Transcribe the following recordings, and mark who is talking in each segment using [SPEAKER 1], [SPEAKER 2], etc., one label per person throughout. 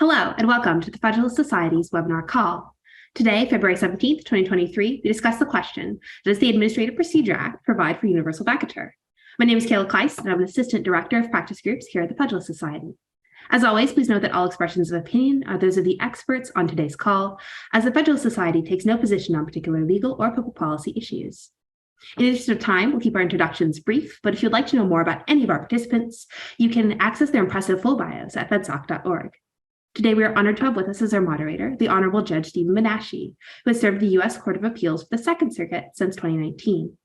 [SPEAKER 1] Hello, and welcome to the Federalist Society's webinar call. Today, February 17th, 2023, we discuss the question, does the Administrative Procedure Act provide for universal vacatur? My name is Kayla Kleiss, and I'm an Assistant Director of Practice Groups here at the Federalist Society. As always, please note that all expressions of opinion are those of the experts on today's call, as the Federalist Society takes no position on particular legal or public policy issues. In the interest of time, we'll keep our introductions brief, but if you'd like to know more about any of our participants, you can access their impressive full bios at fedsoc.org. Today, we are honored to have with us as our moderator, the Honorable Judge Stephen Menashe, who has served the U.S. Court of Appeals for the Second Circuit since 2019.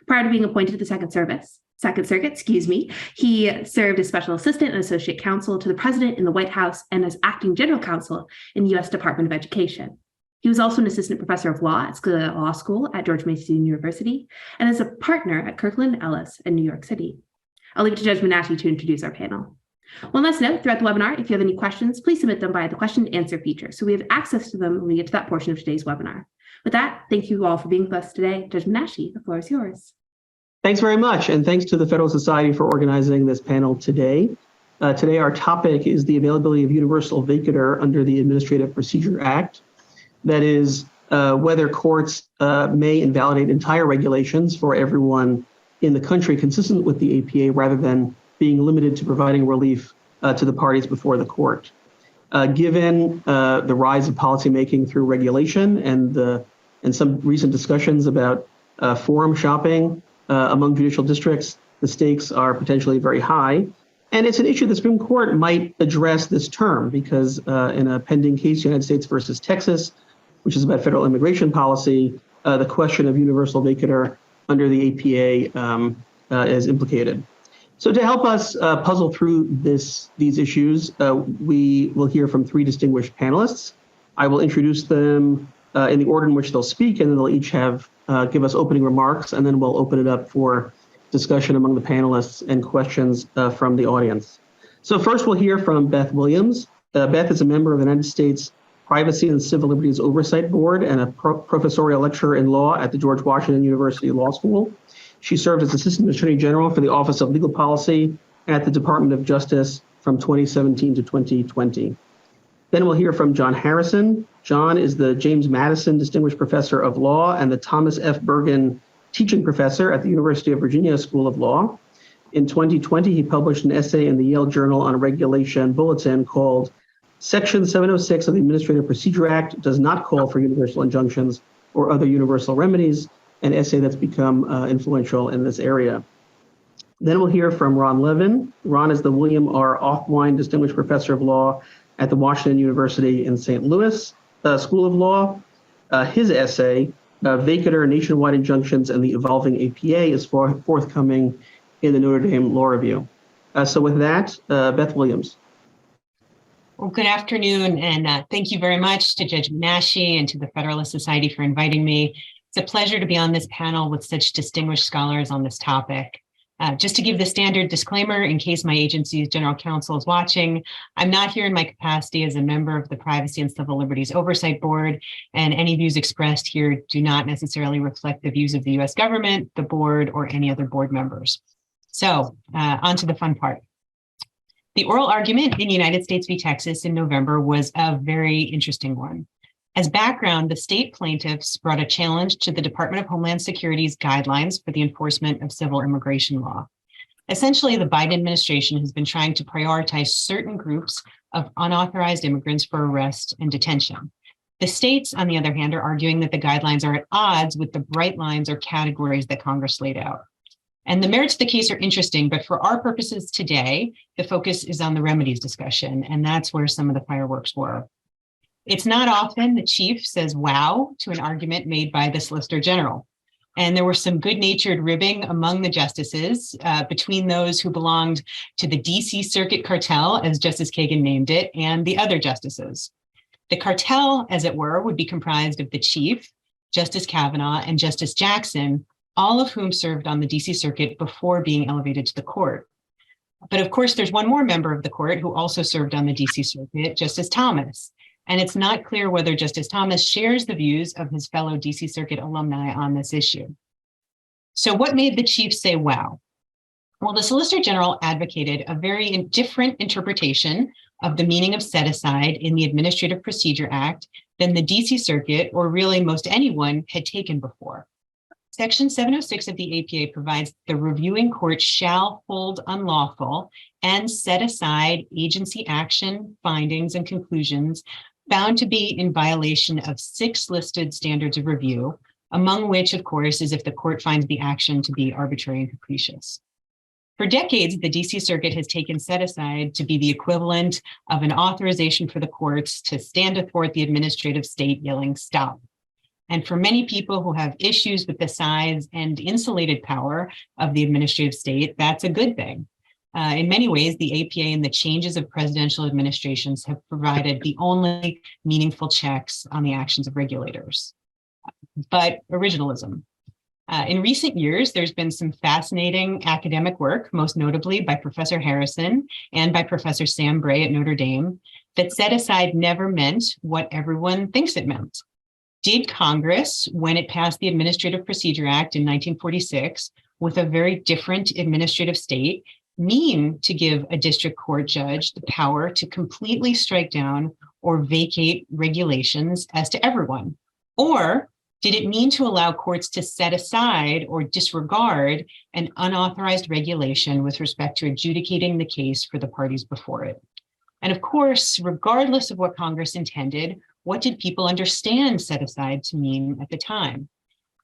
[SPEAKER 1] Prior to being appointed to the Second Circuit, he served as Special Assistant and Associate Counsel to the President in the White House and as Acting General Counsel in the U.S. Department of Education. He was also an Assistant Professor of Law at Scalia Law School at George Mason University and is a partner at Kirkland & Ellis in New York City. I'll leave it to Judge Menashe to introduce our panel. One last note, throughout the webinar, if you have any questions, please submit them via the question and answer feature so we have access to them when we get to that portion of today's webinar. With that, thank you all for being with us today. Judge Menashe, the floor is yours.
[SPEAKER 2] Thanks very much, and thanks to the Federal Society for organizing this panel today. Today, our topic is the availability of universal vacatur under the Administrative Procedure Act. That is, whether courts may invalidate entire regulations for everyone in the country consistent with the APA rather than being limited to providing relief to the parties before the court. Given the rise of policymaking through regulation and some recent discussions about forum shopping among judicial districts, the stakes are potentially very high. And it's an issue the Supreme Court might address this term because in a pending case, United States versus Texas, which is about federal immigration policy, the question of universal vacatur under the APA is implicated. So to help us puzzle through these issues, we will hear from three distinguished panelists. I will introduce them in the order in which they'll speak, and then they'll each give us opening remarks, and then we'll open it up for discussion among the panelists and questions from the audience. So first we'll hear from Beth Williams. Beth is a member of the United States Privacy and Civil Liberties Oversight Board and a professorial lecturer in law at the George Washington University Law School. She served as Assistant Attorney General for the Office of Legal Policy at the Department of Justice from 2017 to 2020. Then we'll hear from John Harrison. John is the James Madison Distinguished Professor of Law and the Thomas F. Bergen Teaching Professor at the University of Virginia School of Law. In 2020, he published an essay in the Yale Journal on a Regulation Bulletin called Section 706 of the Administrative Procedure Act does not call for universal injunctions or other universal remedies, an essay that's become influential in this area. Then we'll hear from Ron Levin. Ron is the William R. Offwine Distinguished Professor of Law at the Washington University in St. Louis School of Law. His essay, Vacatur, Nationwide Injunctions, and the Evolving APA, is forthcoming in the Notre Dame Law Review. So with that, Beth Williams.
[SPEAKER 3] Well, good afternoon, and thank you very much to Judge Menashe and to the Federalist Society for inviting me. It's a pleasure to be on this panel with such distinguished scholars on this topic. Just to give the standard disclaimer, in case my agency's general counsel is watching, I'm not here in my capacity as a member of the Privacy and Civil Liberties Oversight Board, and any views expressed here do not necessarily reflect the views of the U.S. government, the board, or any other board members. So, on to the fun part. The oral argument in United States v. Texas in November was a very interesting one. As background, the state plaintiffs brought a challenge to the Department of Homeland Security's guidelines for the enforcement of civil immigration law. Essentially, the Biden administration has been trying to prioritize certain groups of unauthorized immigrants for arrest and detention. The states, on the other hand, are arguing that the guidelines are at odds with the bright lines or categories that Congress laid out. And the merits of the case are interesting, but for our purposes today, the focus is on the remedies discussion, and that's where some of the fireworks were. It's not often the chief says wow to an argument made by the Solicitor General. And there were some good-natured ribbing among the justices between those who belonged to the DC Circuit cartel, as Justice Kagan named it, and the other justices. The cartel, as it were, would be comprised of the chief, Justice Kavanaugh, and Justice Jackson, all of whom served on the DC Circuit before being elevated to the court. But of course, there's one more member of the court who also served on the DC Circuit, Justice Thomas. And it's not clear whether Justice Thomas shares the views of his fellow DC Circuit alumni on this issue. So what made the chief say wow? Well, the Solicitor General advocated a very different interpretation of the meaning of set aside in the Administrative Procedure Act than the DC Circuit, or really most anyone, had taken before. Section 706 of the APA provides the reviewing court shall hold unlawful and set aside agency action, findings, and conclusions found to be in violation of 6 listed standards of review, among which, of course, is if the court finds the action to be arbitrary and capricious. For decades, the DC Circuit has taken set aside to be the equivalent of an authorization for the courts to stand athwart the administrative state yelling stop. And for many people who have issues with the size and insulated power of the administrative state, that's a good thing. In many ways, the APA and the changes of presidential administrations have provided the only meaningful checks on the actions of regulators. But originalism. In recent years, there's been some fascinating academic work, most notably by Professor Harrison and by Professor Sam Bray at Notre Dame, that set aside never meant what everyone thinks it meant. Did Congress, when it passed the Administrative Procedure Act in 1946, with a very different administrative state, mean to give a district court judge the power to completely strike down or vacate regulations as to everyone? Or did it mean to allow courts to set aside or disregard an unauthorized regulation with respect to adjudicating the case for the parties before it? And of course, regardless of what Congress intended, what did people understand set aside to mean at the time?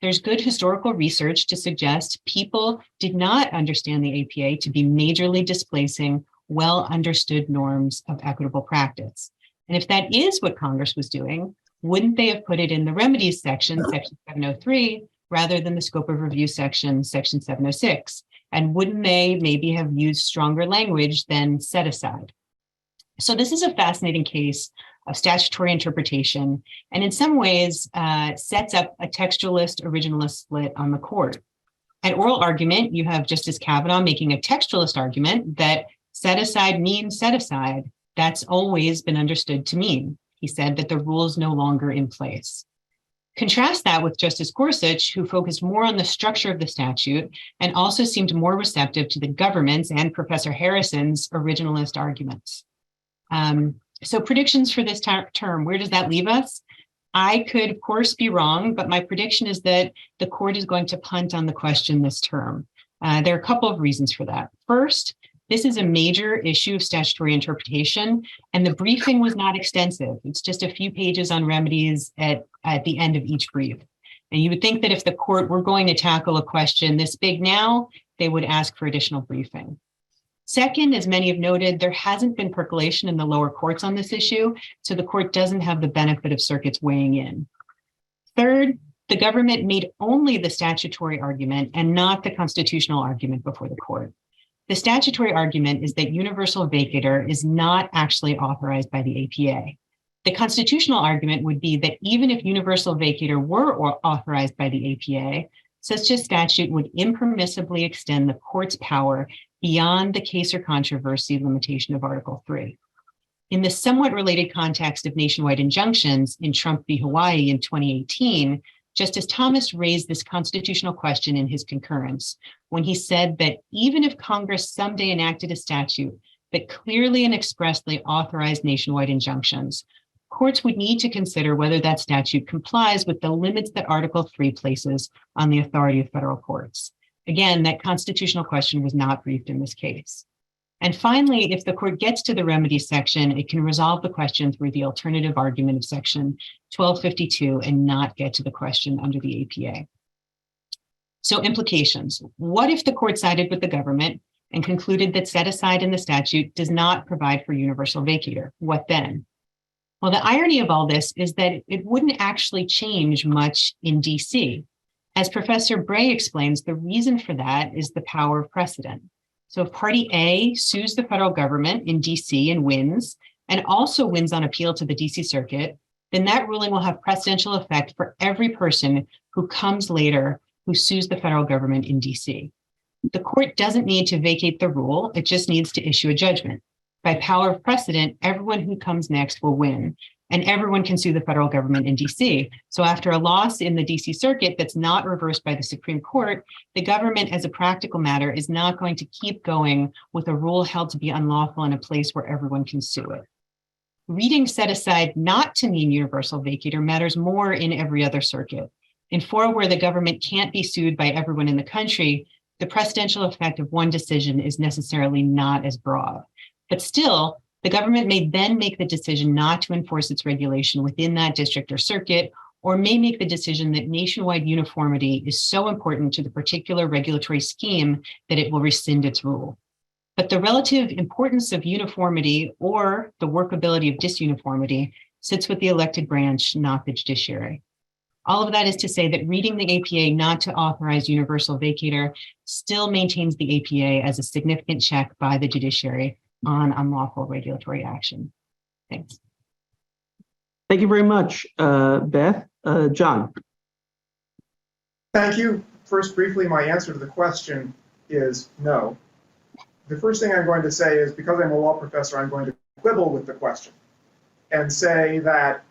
[SPEAKER 3] There's good historical research to suggest people did not understand the APA to be majorly displacing well understood norms of equitable practice. And if that is what Congress was doing, wouldn't they have put it in the remedies section, section 703, rather than the scope of review section, section 706? And wouldn't they maybe have used stronger language than set aside? So this is a fascinating case of statutory interpretation, and in some ways sets up a textualist originalist split on the court. At oral argument, you have Justice Kavanaugh making a textualist argument that set aside means set aside. That's always been understood to mean. He said that the rule is no longer in place. Contrast that with Justice Gorsuch, who focused more on the structure of the statute and also seemed more receptive to the government's and Professor Harrison's originalist arguments. So predictions for this term, where does that leave us? I could, of course, be wrong, but my prediction is that the court is going to punt on the question this term. There are a couple of reasons for that. First, this is a major issue of statutory interpretation, and the briefing was not extensive. It's just a few pages on remedies at the end of each brief. And you would think that if the court were going to tackle a question this big now, they would ask for additional briefing. Second, as many have noted, there hasn't been percolation in the lower courts on this issue, so the court doesn't have the benefit of circuits weighing in. Third, the government made only the statutory argument and not the constitutional argument before the court. The statutory argument is that universal vacatur is not actually authorized by the APA. The constitutional argument would be that even if universal vacatur were authorized by the APA, such a statute would impermissibly extend the court's power beyond the case or controversy limitation of Article 3. In the somewhat related context of nationwide injunctions in Trump v. Hawaii in 2018, Justice Thomas raised this constitutional question in his concurrence when he said that even if Congress someday enacted a statute that clearly and expressly authorized nationwide injunctions, courts would need to consider whether that statute complies with the limits that Article 3 places on the authority of federal courts. Again, that constitutional question was not briefed in this case. And finally, if the court gets to the remedies section, it can resolve the question through the alternative argument of section 1252 and not get to the question under the APA. So implications. What if the court sided with the government and concluded that set aside in the statute does not provide for universal vacatur? What then? Well, the irony of all this is that it wouldn't actually change much in DC. As Professor Bray explains, the reason for that is the power of precedent. So if Party A sues the federal government in DC and wins, and also wins on appeal to the DC Circuit, then that ruling will have precedential effect for every person who comes later who sues the federal government in DC. The court doesn't need to vacate the rule, it just needs to issue a judgment. By power of precedent, everyone who comes next will win. and everyone can sue the federal government in DC. So after a loss in the DC circuit that's not reversed by the Supreme Court, the government, as a practical matter, is not going to keep going with a rule held to be unlawful in a place where everyone can sue it. Reading set aside not to mean universal vacatur matters more in every other circuit. In fora where the government can't be sued by everyone in the country, the precedential effect of one decision is necessarily not as broad. But still, the government may then make the decision not to enforce its regulation within that district or circuit, or may make the decision that nationwide uniformity is so important to the particular regulatory scheme that it will rescind its rule. But the relative importance of uniformity or the workability of disuniformity sits with the elected branch, not the judiciary. All of that is to say that reading the APA not to authorize universal vacatur still maintains the APA as a significant check by the judiciary on unlawful regulatory action. Thanks.
[SPEAKER 2] Thank you very much, Beth. John.
[SPEAKER 4] Thank you. First, briefly, my answer to the question is no. The first thing I'm going to say is, because I'm a law professor, I'm going to quibble with the question and say that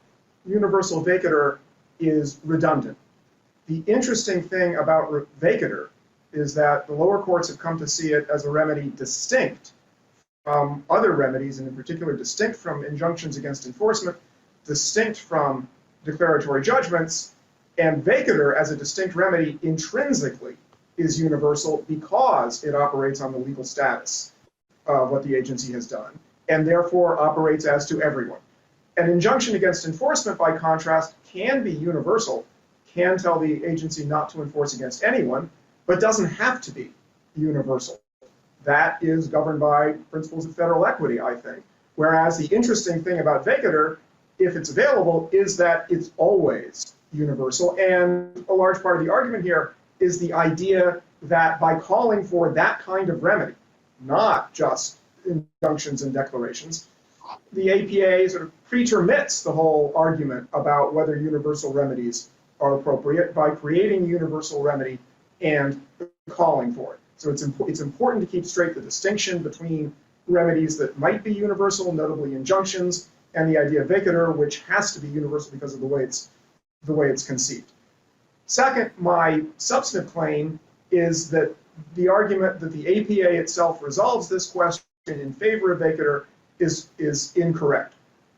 [SPEAKER 4] universal vacatur is redundant. The interesting thing about vacatur is that the lower courts have come to see it as a remedy distinct from other remedies, and in particular distinct from injunctions against enforcement, distinct from declaratory judgments, and vacatur as a distinct remedy intrinsically is universal because it operates on the legal status of what the agency has done, and therefore operates as to everyone. An injunction against enforcement, by contrast, can be universal, can tell the agency not to enforce against anyone, but doesn't have to be universal. That is governed by principles of federal equity, I think. Whereas the interesting thing about vacatur, if it's available, is that it's always universal. And a large part of the argument here is the idea that by calling for that kind of remedy, not just injunctions and declarations, the APA sort of pretermits the whole argument about whether universal remedies are appropriate by creating a universal remedy and calling for it. So it's important to keep straight the distinction between remedies that might be universal, notably injunctions, and the idea of vacatur, which has to be universal because of the way it's conceived. Second, my substantive claim is that the argument that the APA itself resolves this question in favor of vacatur is incorrect.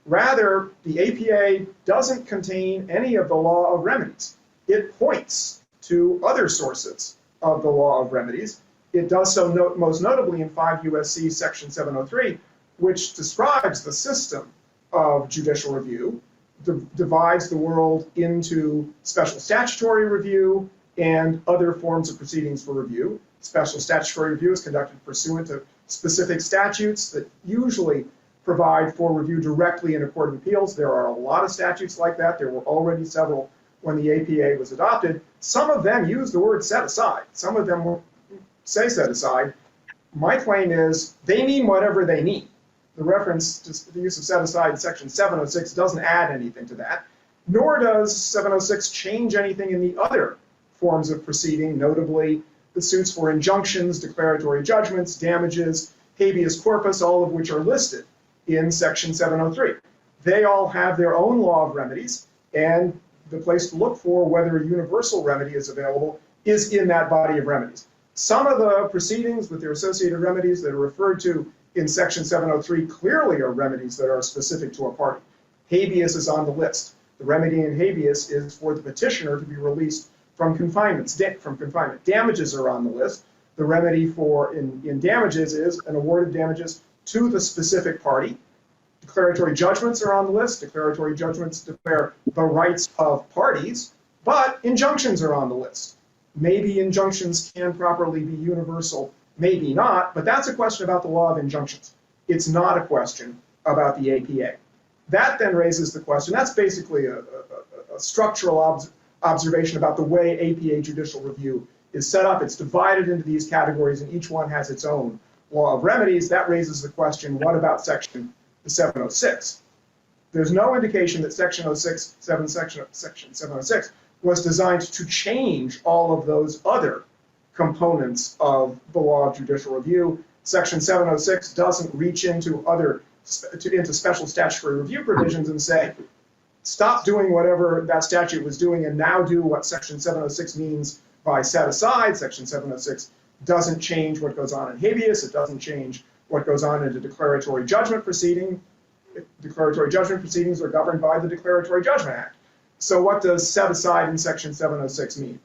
[SPEAKER 4] Rather, the APA doesn't contain any of the law of remedies. It points to other sources of the law of remedies. It does so most notably in 5 U.S.C. section 703, which describes the system of judicial review, divides the world into special statutory review and other forms of proceedings for review. Special statutory review is conducted pursuant to specific statutes that usually provide for review directly in a court of appeals. There are a lot of statutes like that. There were already several when the APA was adopted. Some of them use the word set aside. Some of them will say set aside. My claim is they mean whatever they mean. The reference to the use of set aside in section 706 doesn't add anything to that, nor does 706 change anything in the other forms of proceeding, notably the suits for injunctions, declaratory judgments, damages, habeas corpus, all of which are listed in section 703. They all have their own law of remedies, and the place to look for whether a universal remedy is available is in that body of remedies. Some of the proceedings with their associated remedies that are referred to in section 703 clearly are remedies that are specific to a party. Habeas is on the list. The remedy in habeas is for the petitioner to be released from confinement. Damages are on the list. The remedy in damages is an award of damages to the specific party. Declaratory judgments are on the list. Declaratory judgments declare the rights of parties, but injunctions are on the list. Maybe injunctions can properly be universal, maybe not, but that's a question about the law of injunctions. It's not a question about the APA. That then raises the question, that's basically a structural observation about the way APA judicial review is set up. It's divided into these categories and each one has its own law of remedies. That raises the question, what about section 706? There's no indication that section 706 was designed to change all of those other components of the law of judicial review. Section 706 doesn't reach into other into special statutory review provisions and say, stop doing whatever that statute was doing and now do what Section 706 means by set aside. Section 706 doesn't change what goes on in habeas. It doesn't change what goes on in a declaratory judgment proceeding. Declaratory judgment proceedings are governed by the Declaratory Judgment Act. So what does set aside in Section 706 mean?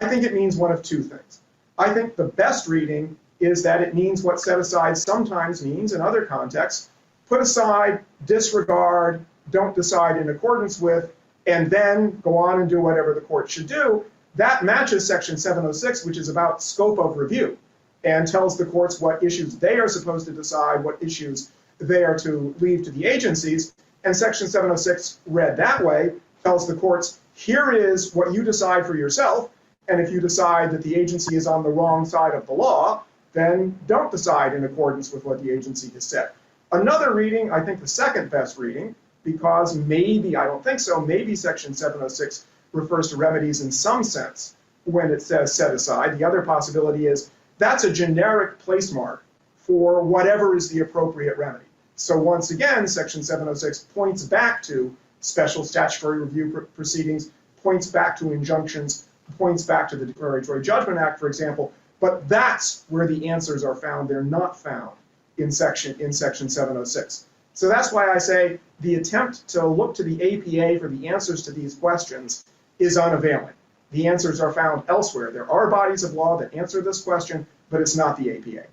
[SPEAKER 4] I think it means one of two things. I think the best reading is that it means what set aside sometimes means in other contexts: put aside, disregard, don't decide in accordance with, and then go on and do whatever the court should do. That matches Section 706, which is about scope of review, and tells the courts what issues they are supposed to decide, what issues they are to leave to the agencies. And Section 706, read that way, tells the courts, here is what you decide for yourself, and if you decide that the agency is on the wrong side of the law, then don't decide in accordance with what the agency has said. Another reading, I think the second best reading, because maybe, I don't think so, maybe Section 706 refers to remedies in some sense when it says set aside. The other possibility is that's a generic place mark for whatever is the appropriate remedy. So once again, Section 706 points back to special statutory review proceedings, points back to injunctions, points back to the Declaratory Judgment Act, for example, but that's where the answers are found. They're not found in Section 706. So that's why I say the attempt to look to the APA for the answers to these questions is unavailing. The answers are found elsewhere. There are bodies of law that answer this question, but it's not the APA.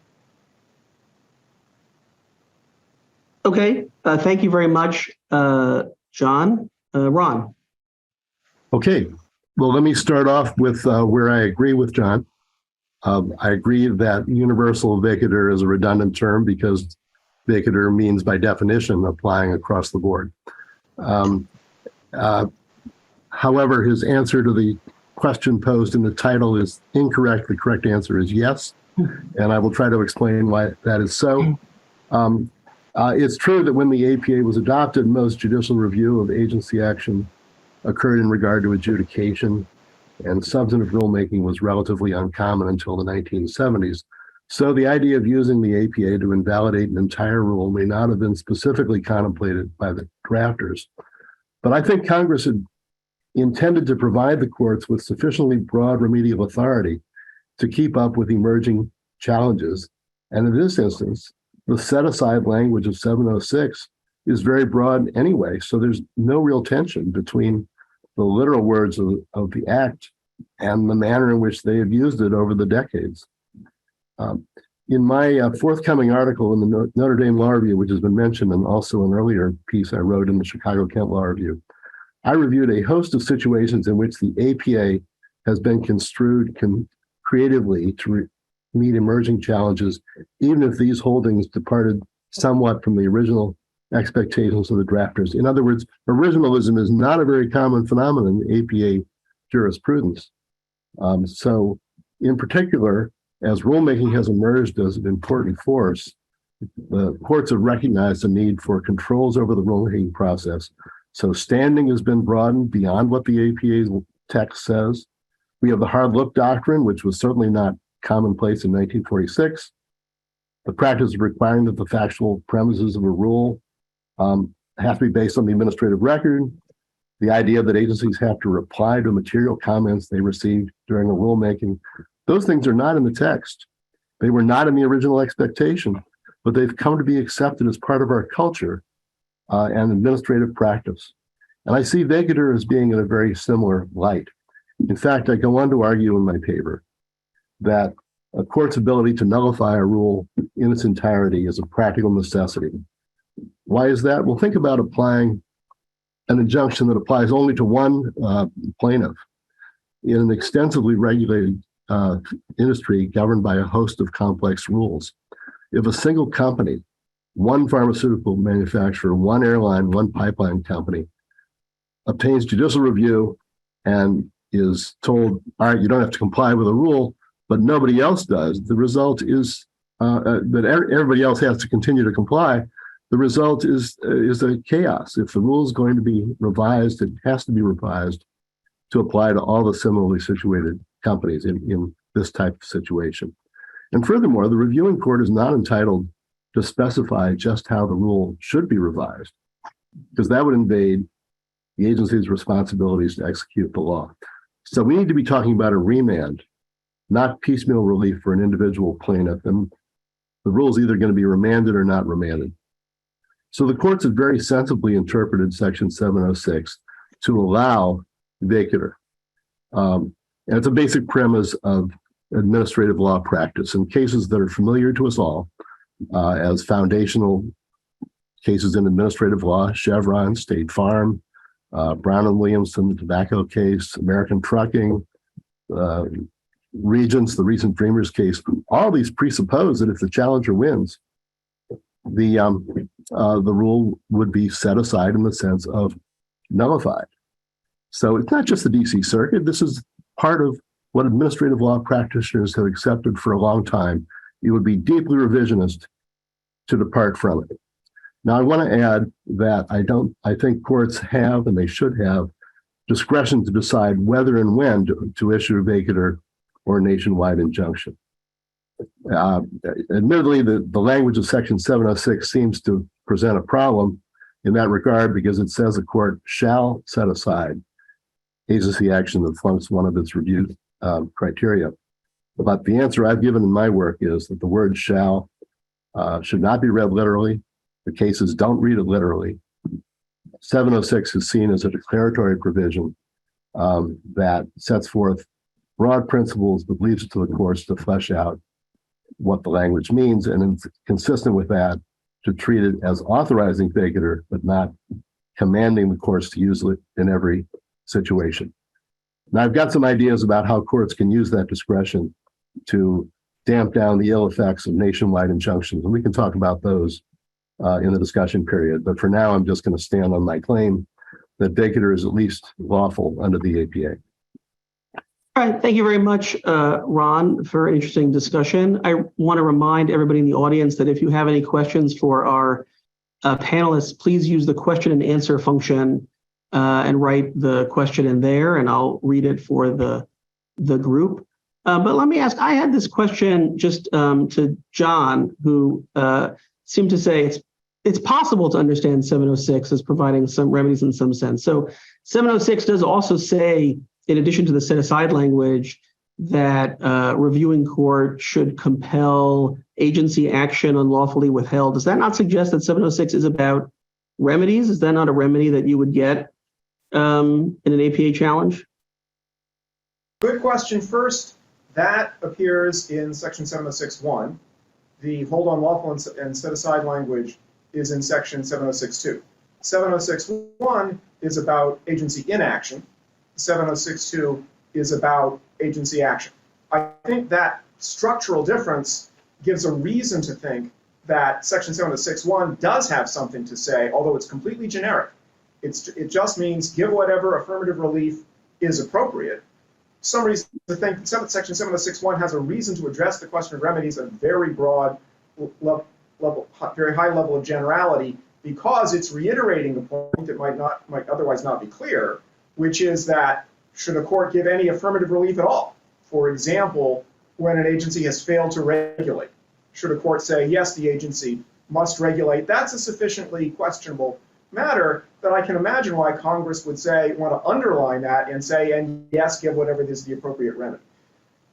[SPEAKER 2] Okay, thank you very much, John. Ron.
[SPEAKER 5] Okay, well, let me start off with where I agree with John. I agree that universal vacatur is a redundant term because vacatur means, by definition, applying across the board. However, his answer to the question posed in the title is incorrect. The correct answer is yes, and I will try to explain why that is so. It's true that when the APA was adopted, most judicial review of agency action occurred in regard to adjudication, and substantive rulemaking was relatively uncommon until the 1970s. So the idea of using the APA to invalidate an entire rule may not have been specifically contemplated by the drafters. But I think Congress had intended to provide the courts with sufficiently broad remedial authority to keep up with emerging challenges. And in this instance, the set-aside language of 706 is very broad anyway, so there's no real tension between the literal words of the Act and the manner in which they have used it over the decades. In my forthcoming article in the Notre Dame Law Review, which has been mentioned, and also an earlier piece I wrote in the Chicago Kent Law Review, I reviewed a host of situations in which the APA has been construed creatively to meet emerging challenges, even if these holdings departed somewhat from the original expectations of the drafters. In other words, originalism is not a very common phenomenon in APA jurisprudence. So in particular, as rulemaking has emerged as an important force, the courts have recognized the need for controls over the rulemaking process. So standing has been broadened beyond what the APA's text says. We have the hard look doctrine, which was certainly not commonplace in 1946. The practice of requiring that the factual premises of a rule have to be based on the administrative record. The idea that agencies have to reply to material comments they received during a rulemaking. Those things are not in the text. They were not in the original expectation, but they've come to be accepted as part of our culture and administrative practice. And I see vacatur as being in a very similar light. In fact, I go on to argue in my paper that a court's ability to nullify a rule in its entirety is a practical necessity. Why is that? Well, think about applying an injunction that applies only to one plaintiff in an extensively regulated industry governed by a host of complex rules. If a single company, one pharmaceutical manufacturer, one airline, one pipeline company, obtains judicial review and is told, all right, you don't have to comply with a rule, but nobody else does, the result is that everybody else has to continue to comply. The result is a chaos. If the rule is going to be revised, it has to be revised to apply to all the similarly situated companies in this type of situation. And furthermore, the reviewing court is not entitled to specify just how the rule should be revised, because that would invade the agency's responsibilities to execute the law. So we need to be talking about a remand, not piecemeal relief for an individual plaintiff. And the rule is either going to be remanded or not remanded. So the courts have very sensibly interpreted Section 706 to allow vacatur. And it's a basic premise of administrative law practice. In cases that are familiar to us all as foundational cases in administrative law, Chevron, State Farm, Brown and Williamson, the tobacco case, American Trucking, Regents, the recent Dreamers case, all these presuppose that if the challenger wins, the rule would be set aside in the sense of nullified. So it's not just the DC Circuit. This is part of what administrative law practitioners have accepted for a long time. It would be deeply revisionist to depart from it. Now, I want to add that I think courts have, and they should have, discretion to decide whether and when to issue a vacatur or a nationwide injunction. Admittedly, the language of Section 706 seems to present a problem in that regard because it says a court shall set aside agency action that flunks one of its review criteria. But the answer I've given in my work is that the word shall should not be read literally. The cases don't read it literally. 706 is seen as a declaratory provision that sets forth broad principles but leaves it to the courts to flesh out what the language means, and it's consistent with that to treat it as authorizing vacatur but not commanding the courts to use it in every situation. Now, I've got some ideas about how courts can use that discretion to damp down the ill effects of nationwide injunctions, and we can talk about those in the discussion period. But for now, I'm just going to stand on my claim that vacatur is at least lawful under the APA.
[SPEAKER 2] All right, thank you very much, Ron, for an interesting discussion. I want to remind everybody in the audience that if you have any questions for our panelists, please use the question and answer function and write the question in there, and I'll read it for the group. But let me ask, I had this question just to John, who seemed to say it's possible to understand 706 as providing some remedies in some sense. So 706 does also say, in addition to the set-aside language, that reviewing court should compel agency action unlawfully withheld. Does that not suggest that 706 is about remedies? Is that not a remedy that you would get in an APA challenge?
[SPEAKER 4] Good question. First, that appears in Section 706.1. The hold on lawful and set-aside language is in Section 706.2. 706.1 is about agency inaction. 706.2 is about agency action. I think that structural difference gives a reason to think that Section 706.1 does have something to say, although it's completely generic. It just means give whatever affirmative relief is appropriate. Some reason to think that Section 706.1 has a reason to address the question of remedies at a very broad level, very high level of generality, because it's reiterating the point that might otherwise not be clear, which is that should a court give any affirmative relief at all? For example, when an agency has failed to regulate, should a court say, yes, the agency must regulate? That's a sufficiently questionable matter that I can imagine why Congress would want to underline that and say, and yes, give whatever is the appropriate remedy.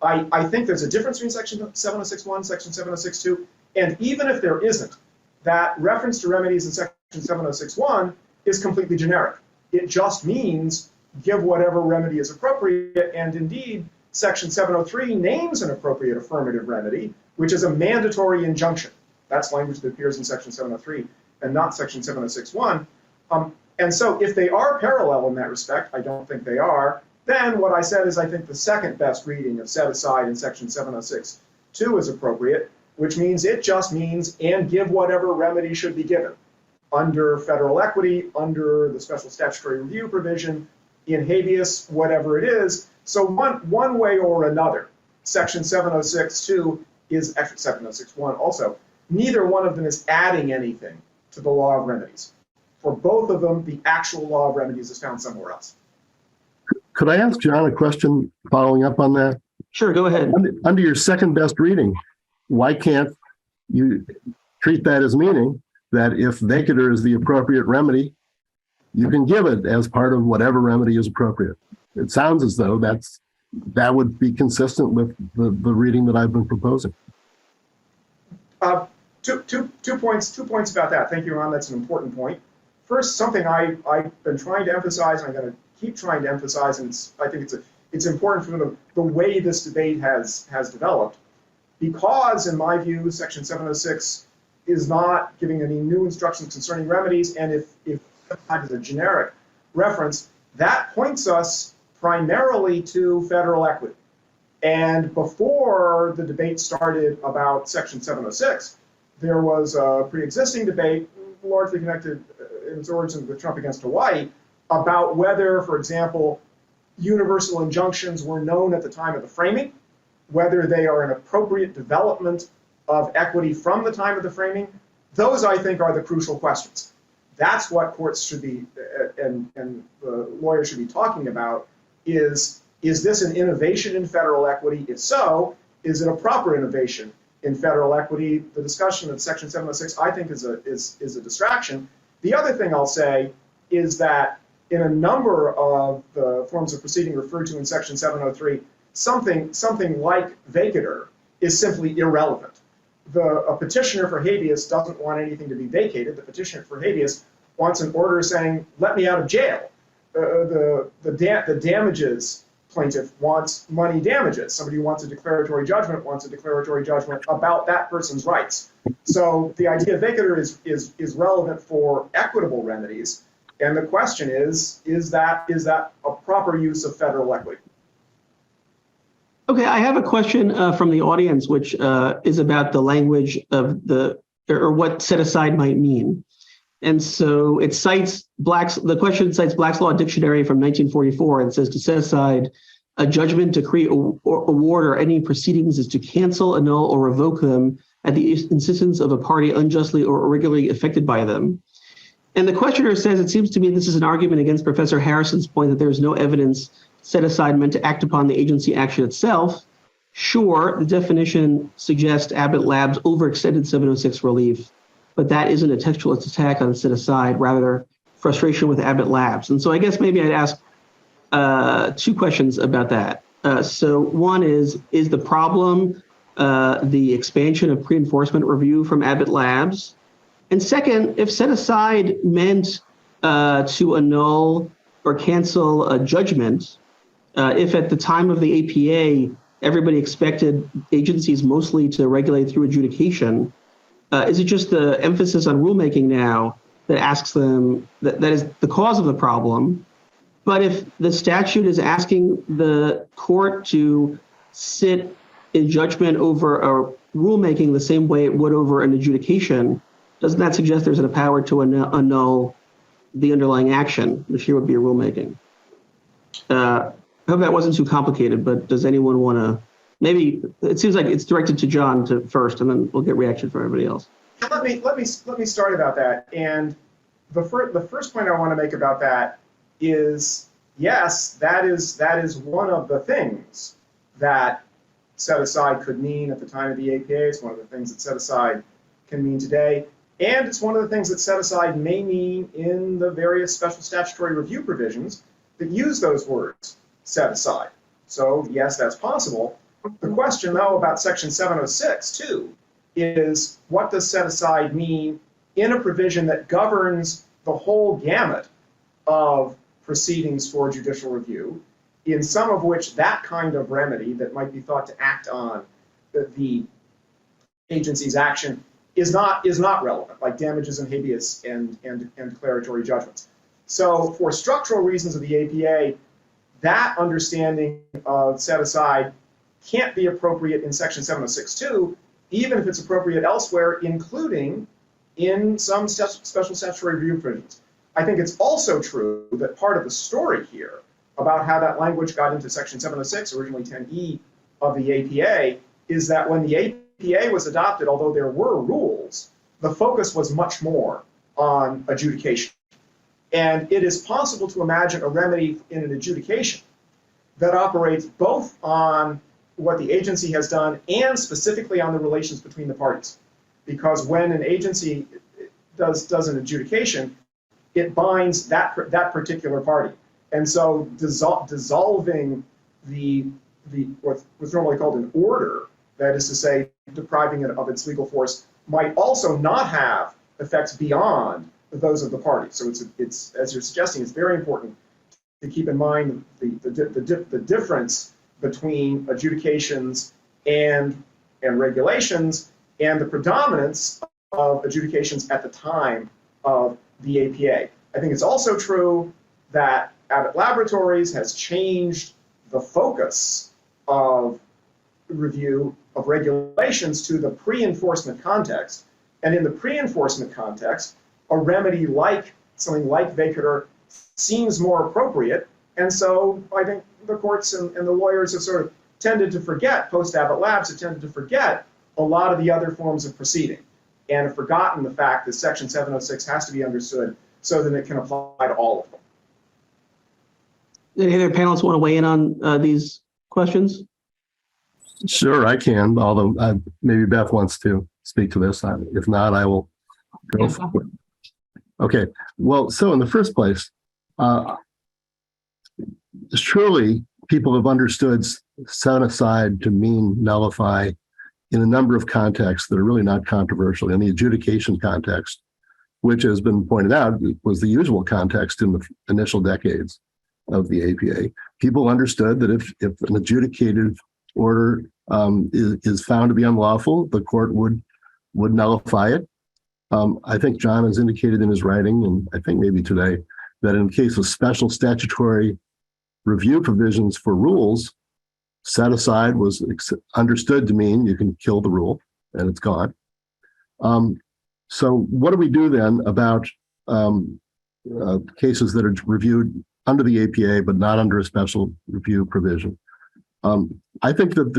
[SPEAKER 4] I think there's a difference between Section 706.1, Section 706.2, and even if there isn't, that reference to remedies in Section 706.1 is completely generic. It just means give whatever remedy is appropriate, and indeed, Section 703 names an appropriate affirmative remedy, which is a mandatory injunction. That's language that appears in Section 703 and not Section 706.1. And so if they are parallel in that respect, I don't think they are, then what I said is I think the second best reading of set aside in Section 706.2 is appropriate, which means it just means and give whatever remedy should be given under federal equity, under the special statutory review provision, in habeas, whatever it is. So one way or another, Section 706.2 is actually 706.1 also. Neither one of them is adding anything to the law of remedies. For both of them, the actual law of remedies is found somewhere else.
[SPEAKER 5] Could I ask John a question following up on that?
[SPEAKER 2] Sure, go ahead.
[SPEAKER 5] Under your second best reading, why can't you treat that as meaning that if vacatur is the appropriate remedy, you can give it as part of whatever remedy is appropriate. It sounds as though that would be consistent with the reading that I've been proposing.
[SPEAKER 4] Two points about that. Thank you, Ron. That's an important point. First, something I've been trying to emphasize, and I'm going to keep trying to emphasize, and I think it's important for the way this debate has developed, because in my view, Section 706 is not giving any new instructions concerning remedies, and if that is a generic reference, that points us primarily to federal equity. And before the debate started about Section 706, there was a pre-existing debate, largely connected in its origins with Trump against Hawaii, about whether, for example, universal injunctions were known at the time of the framing, whether they are an appropriate development of equity from the time of the framing. Those, I think, are the crucial questions. That's what courts should be, and the lawyers should be talking about, is this an innovation in federal equity? If so, is it a proper innovation in federal equity? The discussion of Section 706, I think, is a distraction. The other thing I'll say is that in a number of the forms of proceeding referred to in Section 703, something like vacatur is simply irrelevant. A petitioner for habeas doesn't want anything to be vacated. The petitioner for habeas wants an order saying, let me out of jail. The damages plaintiff wants money damages. Somebody who wants a declaratory judgment wants a declaratory judgment about that person's rights. So the idea of vacatur is relevant for equitable remedies. And the question is that a proper use of federal equity?
[SPEAKER 2] Okay, I have a question from the audience, which is about the language of or what set aside might mean. And so it cites the question cites Black's Law Dictionary from 1944 and says to set aside a judgment, decree, or award or any proceedings is to cancel, annul, or revoke them at the insistence of a party unjustly or irregularly affected by them. And the questioner says, it seems to me this is an argument against Professor Harrison's point that there is no evidence set aside meant to act upon the agency action itself. Sure, the definition suggests Abbott Labs overextended 706 relief, but that isn't a textualist attack on set aside, rather frustration with Abbott Labs. And so I guess maybe I'd ask two questions about that. So one is the problem the expansion of pre-enforcement review from Abbott Labs? And second, if set aside meant to annul or cancel a judgment, if at the time of the APA, everybody expected agencies mostly to regulate through adjudication, is it just the emphasis on rulemaking now that asks them, that is the cause of the problem? But if the statute is asking the court to sit in judgment over a rulemaking the same way it would over an adjudication, doesn't that suggest there's a power to annul the underlying action, which here would be a rulemaking? I hope that wasn't too complicated, but does anyone want to, maybe, it seems like it's directed to John first, and then we'll get reaction from everybody else.
[SPEAKER 4] Let me start about that. And the first point I want to make about that is, yes, that is one of the things that set aside could mean at the time of the APA. It's one of the things that set aside can mean today. And it's one of the things that set aside may mean in the various special statutory review provisions that use those words, set aside. So yes, that's possible. The question, though, about Section 706, too, is what does set aside mean in a provision that governs the whole gamut of proceedings for judicial review, in some of which that kind of remedy that might be thought to act on the agency's action is not relevant, like damages and habeas and declaratory judgments. So for structural reasons of the APA, that understanding of set aside can't be appropriate in Section 706.2, even if it's appropriate elsewhere, including in some special statutory review provisions. I think it's also true that part of the story here about how that language got into Section 706, originally 10E of the APA, is that when the APA was adopted, although there were rules, the focus was much more on adjudication. And it is possible to imagine a remedy in an adjudication that operates both on what the agency has done and specifically on the relations between the parties. because when an agency does an adjudication, it binds that particular party. And so dissolving what's normally called an order, that is to say, depriving it of its legal force, might also not have effects beyond those of the party. So it's as you're suggesting, it's very important to keep in mind the difference between adjudications and regulations, and the predominance of adjudications at the time of the APA. I think it's also true that Abbott Laboratories has changed the focus of review of regulations to the pre-enforcement context. And in the pre-enforcement context, a remedy like something like vacatur seems more appropriate. And so I think the courts and the lawyers have sort of tended to forget, post-Abbott Labs have tended to forget a lot of the other forms of proceeding, and have forgotten the fact that Section 706 has to be understood so that it can apply to all of them.
[SPEAKER 2] Any other panelists want to weigh in on these questions?
[SPEAKER 5] Sure, I can, although maybe Beth wants to speak to this. If not, I will go for it. Okay, well, so in the first place, surely people have understood set aside to mean nullify in a number of contexts that are really not controversial. In the adjudication context, which has been pointed out, was the usual context in the initial decades of the APA. People understood that if an adjudicated order is found to be unlawful, the court would nullify it. I think John has indicated in his writing, and I think maybe today, that in case of special statutory review provisions for rules, set aside was understood to mean you can kill the rule and it's gone. So what do we do then about cases that are reviewed under the APA but not under a special review provision? I think that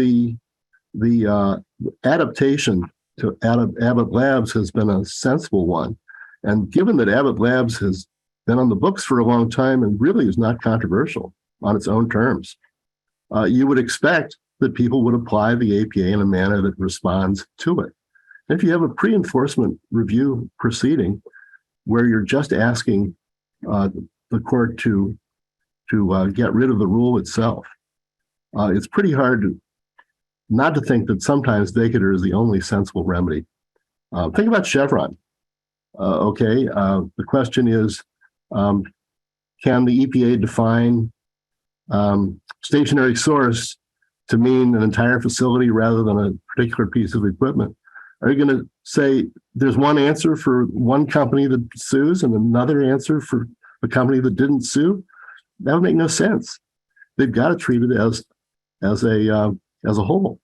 [SPEAKER 5] the adaptation to Abbott Labs has been a sensible one. And given that Abbott Labs has been on the books for a long time and really is not controversial on its own terms, you would expect that people would apply the APA in a manner that responds to it. And if you have a pre-enforcement review proceeding where you're just asking the court to get rid of the rule itself, it's pretty hard not to think that sometimes vacatur is the only sensible remedy. Think about Chevron. The question is, can the EPA define stationary source to mean an entire facility rather than a particular piece of equipment? Are you going to say there's one answer for one company that sues and another answer for a company that didn't sue? That would make no sense. They've got to treat it as a whole.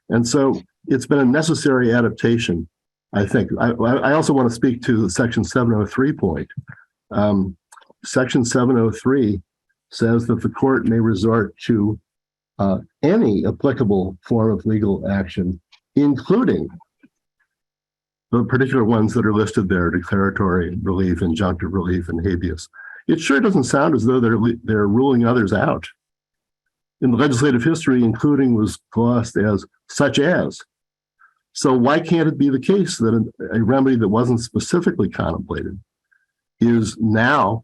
[SPEAKER 5] And so it's been a necessary adaptation, I think. I also want to speak to the Section 703 point. Section 703 says that the court may resort to any applicable form of legal action, including the particular ones that are listed there: declaratory relief, injunctive relief, and habeas. It sure doesn't sound as though they're ruling others out. In the legislative history, including was glossed as such as. So why can't it be the case that a remedy that wasn't specifically contemplated is now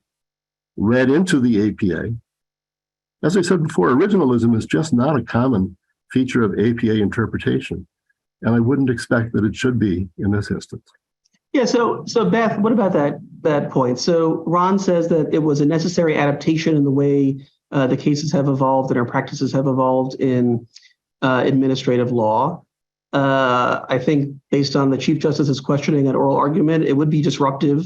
[SPEAKER 5] read into the APA? As I said before, originalism is just not a common feature of APA interpretation, and I wouldn't expect that it should be in this instance.
[SPEAKER 2] Yeah, so Beth, what about that point? So Ron says that it was a necessary adaptation in the way the cases have evolved and our practices have evolved in administrative law. I think based on the Chief Justice's questioning and oral argument, it would be disruptive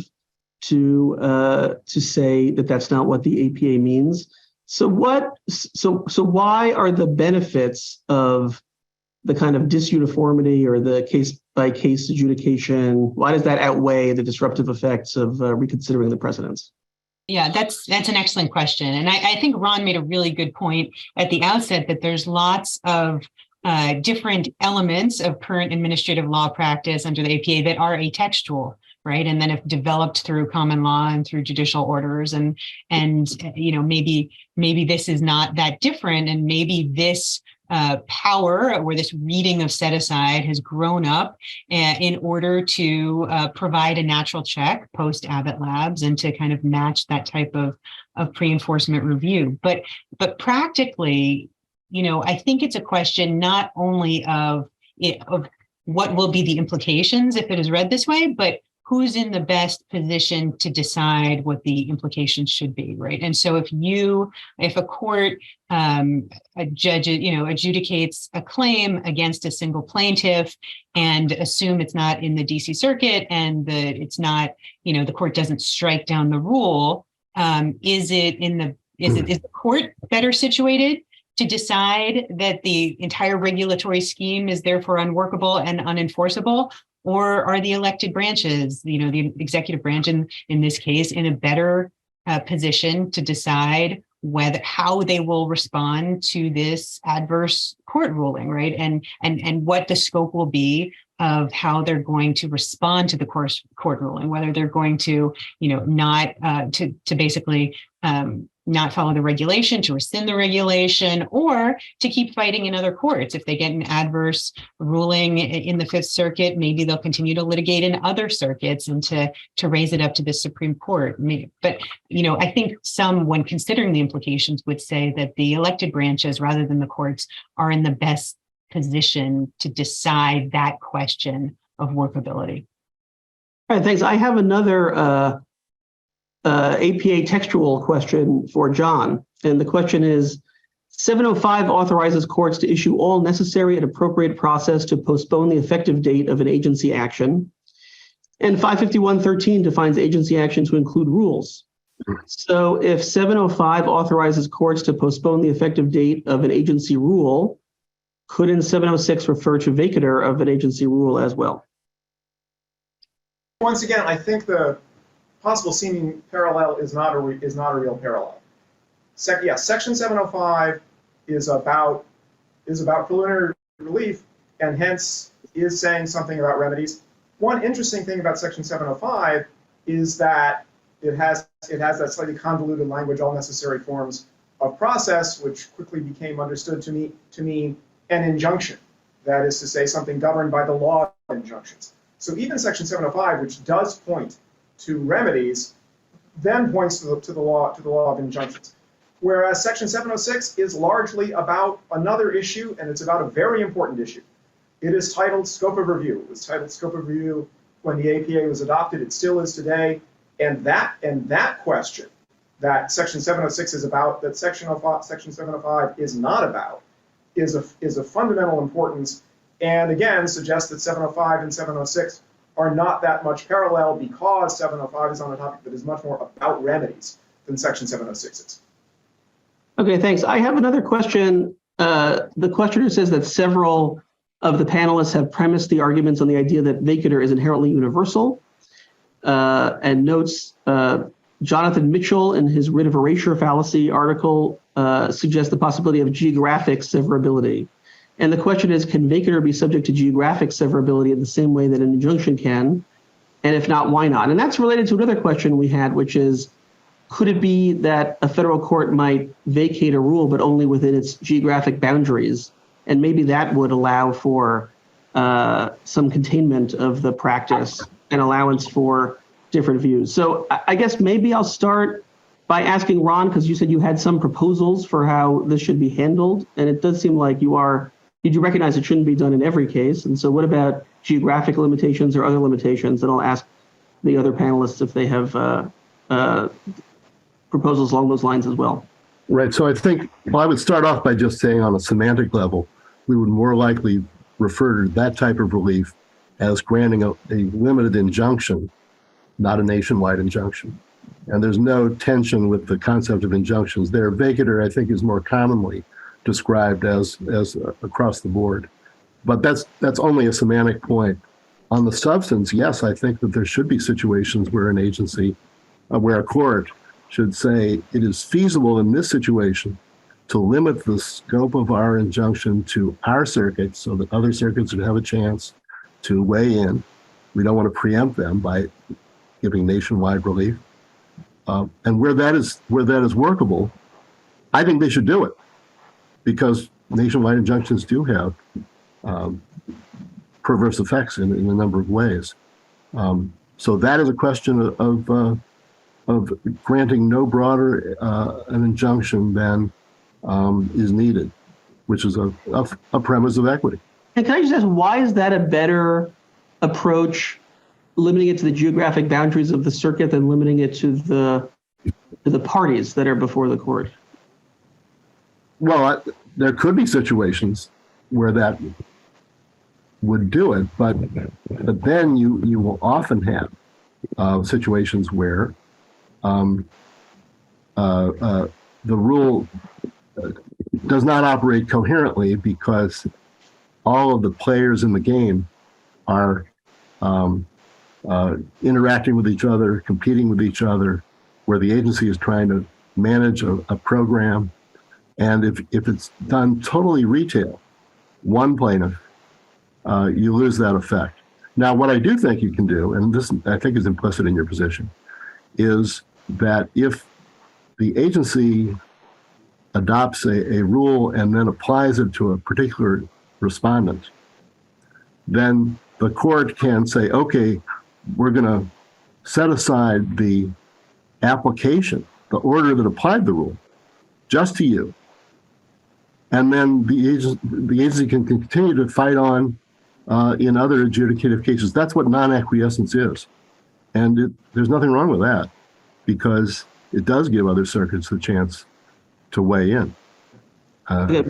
[SPEAKER 2] to say that that's not what the APA means. So why are the benefits of the kind of disuniformity or the case-by-case adjudication, why does that outweigh the disruptive effects of reconsidering the precedents?
[SPEAKER 3] Yeah, that's an excellent question. And I think Ron made a really good point at the outset that there's lots of different elements of current administrative law practice under the APA that are atextual, right? And then have developed through common law and through judicial orders. And maybe this is not that different. And maybe this power, or this reading of set aside, has grown up in order to provide a natural check post Abbott Labs and to kind of match that type of pre-enforcement review. But practically, I think it's a question not only of what will be the implications if it is read this way, but who's in the best position to decide what the implications should be, right? And so if a court, a judge, adjudicates a claim against a single plaintiff and assume it's not in the DC Circuit and it's not, the court doesn't strike down the rule, is the court better situated to decide that the entire regulatory scheme is therefore unworkable and unenforceable? Or are the elected branches, the executive branch in this case, in a better position to decide how they will respond to this adverse court ruling, right? And what the scope will be of how they're going to respond to the court ruling, whether they're going to, not to basically not follow the regulation, to rescind the regulation, or to keep fighting in other courts. If they get an adverse ruling in the Fifth Circuit, maybe they'll continue to litigate in other circuits and to raise it up to the Supreme Court. But, I think some, when considering the implications, would say that the elected branches, rather than the courts, are in the best position to decide that question of workability.
[SPEAKER 2] All right, thanks. I have another APA textual question for John. And the question is, 705 authorizes courts to issue all necessary and appropriate process to postpone the effective date of an agency action. And 551.13 defines agency action to include rules. So if 705 authorizes courts to postpone the effective date of an agency rule, couldn't 706 refer to vacatur of an agency rule as well?
[SPEAKER 4] Once again, I think the possible seeming parallel is not a real parallel. Section 705 is about preliminary relief, and hence is saying something about remedies. One interesting thing about Section 705 is that it has that slightly convoluted language, all necessary forms of process, which quickly became understood to mean an injunction. That is to say, something governed by the law of injunctions. So even Section 705, which does point to remedies, then points to the law of injunctions. Whereas Section 706 is largely about another issue, and it's about a very important issue. It is titled Scope of Review. It was titled Scope of Review when the APA was adopted. It still is today. And that question that Section 706 is about, that Section 705 is not about, is of fundamental importance, and again suggests that 705 and 706 are not that much parallel, because 705 is on a topic that is much more about remedies than Section 706 is.
[SPEAKER 2] Okay, thanks. I have another question. The questioner says that several of the panelists have premised the arguments on the idea that vacatur is inherently universal, and notes Jonathan Mitchell in his Writ of Erasure Fallacy article suggests the possibility of geographic severability. And the question is, can vacatur be subject to geographic severability in the same way that an injunction can? And if not, why not? And that's related to another question we had, which is, could it be that a federal court might vacate a rule, but only within its geographic boundaries? And maybe that would allow for some containment of the practice and allowance for different views. So I guess maybe I'll start by asking Ron, because you said you had some proposals for how this should be handled. And it does seem like did you recognize it shouldn't be done in every case? And so what about geographic limitations or other limitations? And I'll ask the other panelists if they have proposals along those lines as well.
[SPEAKER 5] Right. So I think, I would start off by just saying on a semantic level, we would more likely refer to that type of relief as granting a limited injunction, not a nationwide injunction. And there's no tension with the concept of injunctions there. Vacatur, I think, is more commonly described as across the board. But that's only a semantic point. On the substance, yes, I think that there should be situations where an agency, where a court should say it is feasible in this situation to limit the scope of our injunction to our circuit so that other circuits would have a chance to weigh in. We don't want to preempt them by giving nationwide relief. And where that is workable, I think they should do it, because nationwide injunctions do have perverse effects in a number of ways. So that is a question of granting no broader an injunction than is needed, which is a premise of equity.
[SPEAKER 2] And can I just ask, why is that a better approach, limiting it to the geographic boundaries of the circuit than limiting it to the parties that are before the court?
[SPEAKER 5] Well, there could be situations where that would do it, but then you will often have situations where the rule does not operate coherently because all of the players in the game are interacting with each other, competing with each other, where the agency is trying to manage a program. And if it's done totally retail, one plaintiff, you lose that effect. Now, what I do think you can do, and this I think is implicit in your position, is that if the agency adopts a rule and then applies it to a particular respondent, then the court can say, okay, we're going to set aside the application, the order that applied the rule, just to you. And then the agency can continue to fight on in other adjudicative cases. That's what non-acquiescence is. And there's nothing wrong with that, because it does give other circuits the chance to weigh in.
[SPEAKER 2] Okay.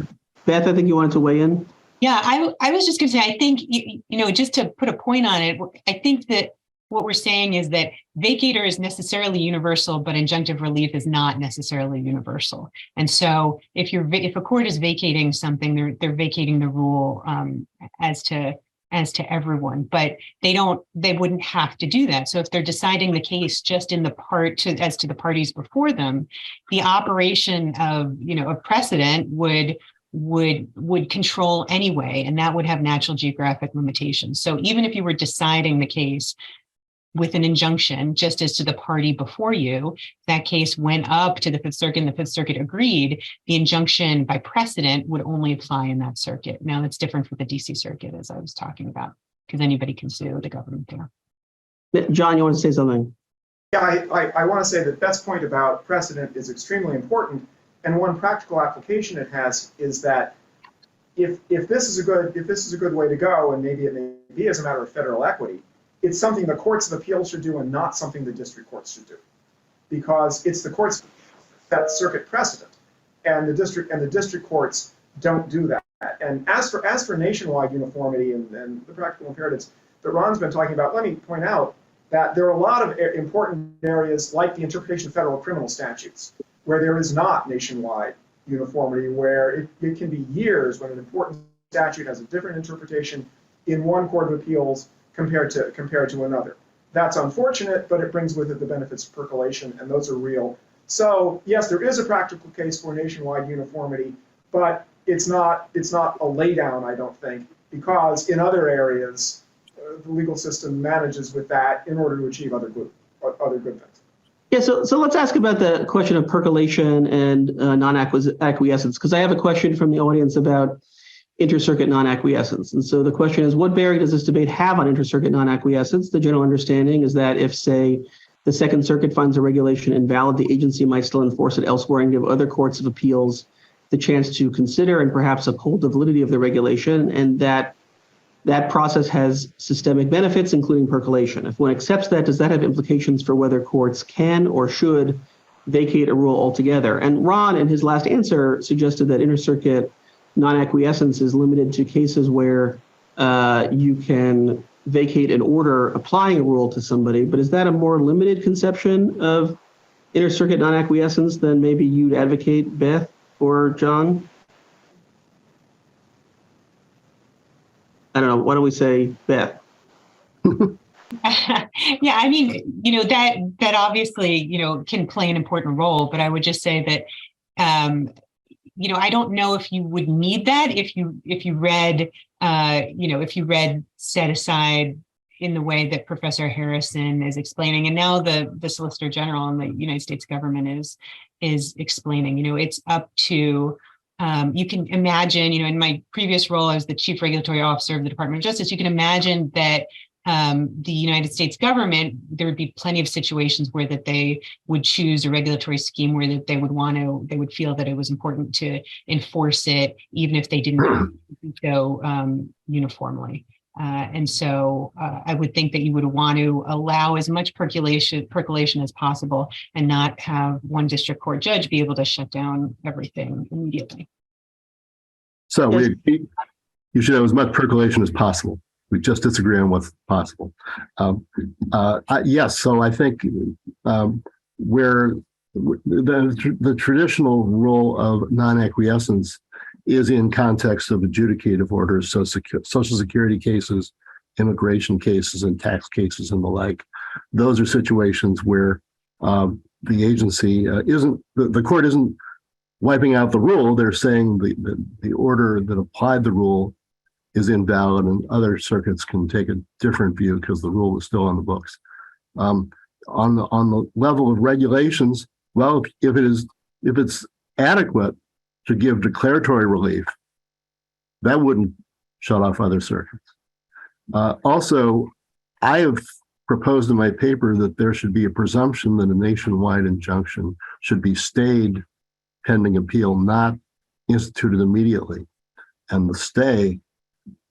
[SPEAKER 2] Beth, I think you wanted to weigh in.
[SPEAKER 3] Yeah, I was just going to say, I think, just to put a point on it, I think that what we're saying is that vacator is necessarily universal, but injunctive relief is not necessarily universal. And so if a court is vacating something, they're vacating the rule as to everyone, but they wouldn't have to do that. So if they're deciding the case just in the as to the parties before them, the operation of precedent would control anyway, and that would have natural geographic limitations. So even if you were deciding the case with an injunction just as to the party before you, that case went up to the Fifth Circuit and the Fifth Circuit agreed, the injunction by precedent would only apply in that circuit. Now that's different for the DC Circuit, as I was talking about, because anybody can sue the government there.
[SPEAKER 2] John, you want to say something?
[SPEAKER 4] Yeah, I want to say that Beth's point about precedent is extremely important. And one practical application it has is that if this is a good way to go, and maybe it may be as a matter of federal equity, it's something the courts of appeals should do and not something the district courts should do, because it's the courts that circuit precedent, and the district courts don't do that. And as for nationwide uniformity and the practical imperatives that Ron's been talking about, let me point out that there are a lot of important areas like the interpretation of federal criminal statutes where there is not nationwide uniformity, where it can be years when an important statute has a different interpretation in one court of appeals compared to another. That's unfortunate, but it brings with it the benefits of percolation, and those are real. So yes, there is a practical case for nationwide uniformity, but it's not a laydown, I don't think, because in other areas, the legal system manages with that in order to achieve other good things.
[SPEAKER 2] Yeah, so let's ask about the question of percolation and non-acquiescence, because I have a question from the audience about inter-circuit non-acquiescence. And so the question is, what bearing does this debate have on inter-circuit non-acquiescence? The general understanding is that if, say, the Second Circuit finds a regulation invalid, the agency might still enforce it elsewhere and give other courts of appeals the chance to consider and perhaps uphold the validity of the regulation, and that process has systemic benefits, including percolation. If one accepts that, does that have implications for whether courts can or should vacate a rule altogether? And Ron, in his last answer, suggested that inter-circuit non-acquiescence is limited to cases where you can vacate an order applying a rule to somebody, but is that a more limited conception of inter-circuit non-acquiescence than maybe you'd advocate, Beth or John? I don't know. Why don't we say Beth?
[SPEAKER 3] Yeah, I mean, that obviously, can play an important role, but I would just say that, I don't know if you would need that if you read set aside in the way that Professor Harrison is explaining, and now the Solicitor General in the United States government is explaining. It's up to you can imagine, in my previous role, I was the chief regulatory officer of the Department of Justice. You can imagine that the United States government, there would be plenty of situations where that they would choose a regulatory scheme where that they would feel that it was important to enforce it, even if they didn't go uniformly. And so I would think that you would want to allow as much percolation as possible and not have one district court judge be able to shut down everything immediately.
[SPEAKER 5] So you should have as much percolation as possible. We just disagree on what's possible. Yes, so I think where the traditional role of non-acquiescence is in context of adjudicative orders, so Social Security cases, immigration cases, and tax cases and the like. Those are situations where the agency the court isn't wiping out the rule. They're saying the order that applied the rule is invalid, and other circuits can take a different view because the rule is still on the books. On the level of regulations, well, if it's adequate to give declaratory relief, that wouldn't shut off other circuits. Also, I have proposed in my paper that there should be a presumption that a nationwide injunction should be stayed pending appeal, not instituted immediately. And the stay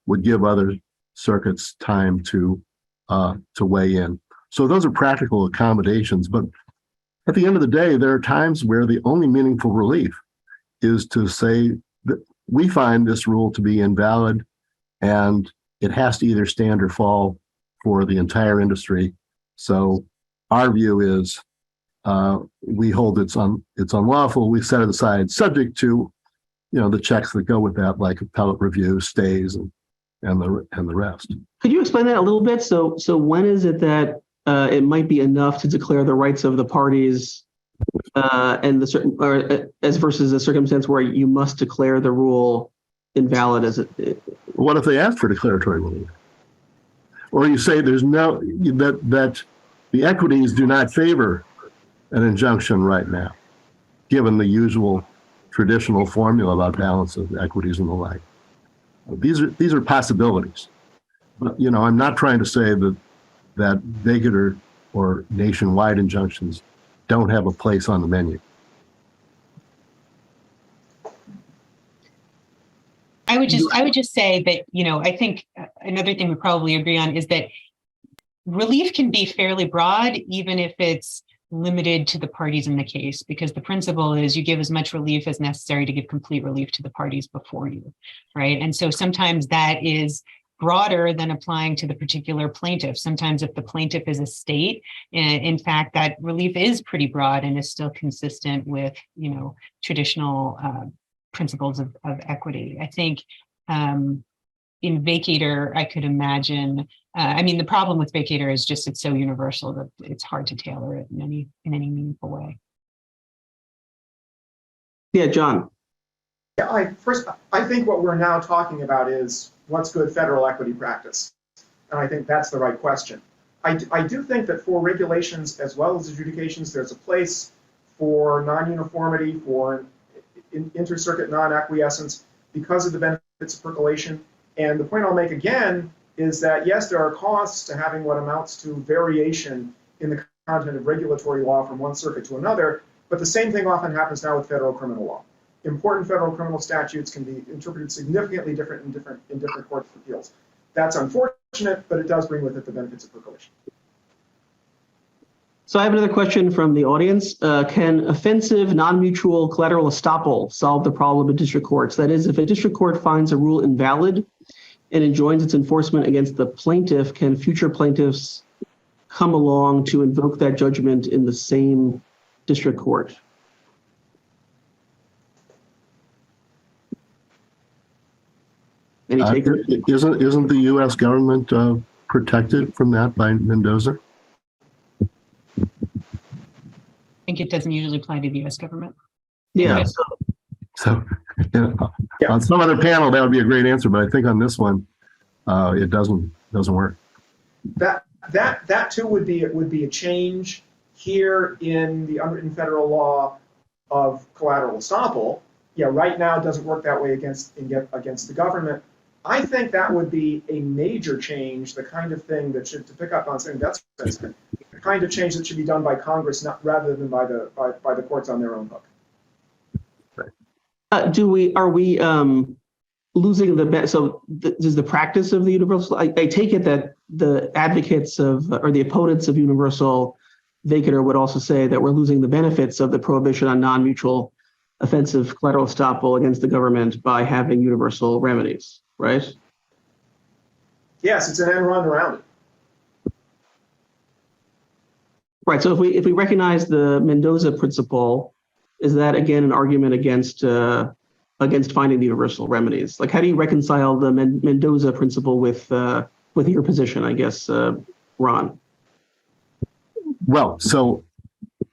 [SPEAKER 5] would give other circuits time to weigh in. So those are practical accommodations. But at the end of the day, there are times where the only meaningful relief is to say that we find this rule to be invalid and it has to either stand or fall for the entire industry. So our view is we hold it's unlawful. We set it aside, subject to the checks that go with that, like appellate review, stays, and the rest.
[SPEAKER 2] Could you explain that a little bit? So when is it that it might be enough to declare the rights of the parties and as versus a circumstance where you must declare the rule invalid as it?
[SPEAKER 5] What if they ask for declaratory relief? Or you say there's that the equities do not favor an injunction right now, given the usual traditional formula about balance of equities and the like. These are possibilities. But I'm not trying to say that Vacatur or nationwide injunctions don't have a place on the menu.
[SPEAKER 3] I would just say that, I think another thing we probably agree on is that relief can be fairly broad, even if it's limited to the parties in the case, because the principle is you give as much relief as necessary to give complete relief to the parties before you, right? And so sometimes that is broader than applying to the particular plaintiff. Sometimes if the plaintiff is a state, in fact, that relief is pretty broad and is still consistent with, traditional principles of equity. I think in Vacatur, I could imagine, the problem with Vacatur is just it's so universal that it's hard to tailor it in any meaningful way.
[SPEAKER 2] Yeah, John.
[SPEAKER 4] Yeah, I think what we're now talking about is what's good federal equity practice. And I think that's the right question. I do think that for regulations as well as adjudications, there's a place for non-uniformity, for inter-circuit non-acquiescence because of the benefits of percolation. And the point I'll make again is that, yes, there are costs to having what amounts to variation in the content of regulatory law from one circuit to another, but the same thing often happens now with federal criminal law. Important federal criminal statutes can be interpreted significantly different in different courts of appeals. That's unfortunate, but it does bring with it the benefits of percolation.
[SPEAKER 2] So I have another question from the audience. Can offensive non-mutual collateral estoppel solve the problem in district courts? That is, if a district court finds a rule invalid and enjoins its enforcement against the plaintiff, can future plaintiffs come along to invoke that judgment in the same district court? Any takers?
[SPEAKER 5] Isn't the U.S. government protected from that by Mendoza?
[SPEAKER 3] I think it doesn't usually apply to the U.S. government.
[SPEAKER 2] Yeah.
[SPEAKER 5] So on some other panel, that would be a great answer, but I think on this one, it doesn't work.
[SPEAKER 4] That too would be a change here in the unwritten federal law of collateral estoppel, yeah, right now it doesn't work that way against the government. I think that would be a major change, the kind of thing that should, to pick up on something that's the kind of change that should be done by Congress, not rather than by the courts on their own hook.
[SPEAKER 2] Are we losing does the practice of the universal, I take it that the advocates of, or the opponents of universal vacatur would also say that we're losing the benefits of the prohibition on non-mutual offensive collateral estoppel against the government by having universal remedies, right?
[SPEAKER 4] Yes, it's an end run around it.
[SPEAKER 2] Right. So if we recognize the Mendoza principle, is that again an argument against finding the universal remedies? Like, how do you reconcile the Mendoza principle with your position, I guess, Ron?
[SPEAKER 5] Well, so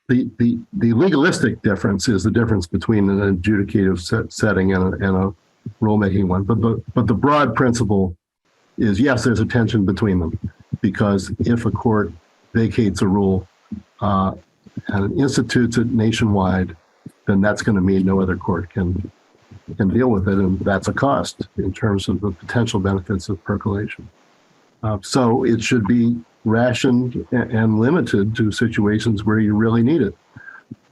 [SPEAKER 5] the legalistic difference is the difference between an adjudicative setting and a rulemaking one. But the broad principle is, yes, there's a tension between them, because if a court vacates a rule and institutes it nationwide, then that's going to mean no other court can deal with it, and that's a cost in terms of the potential benefits of percolation. So it should be rationed and limited to situations where you really need it.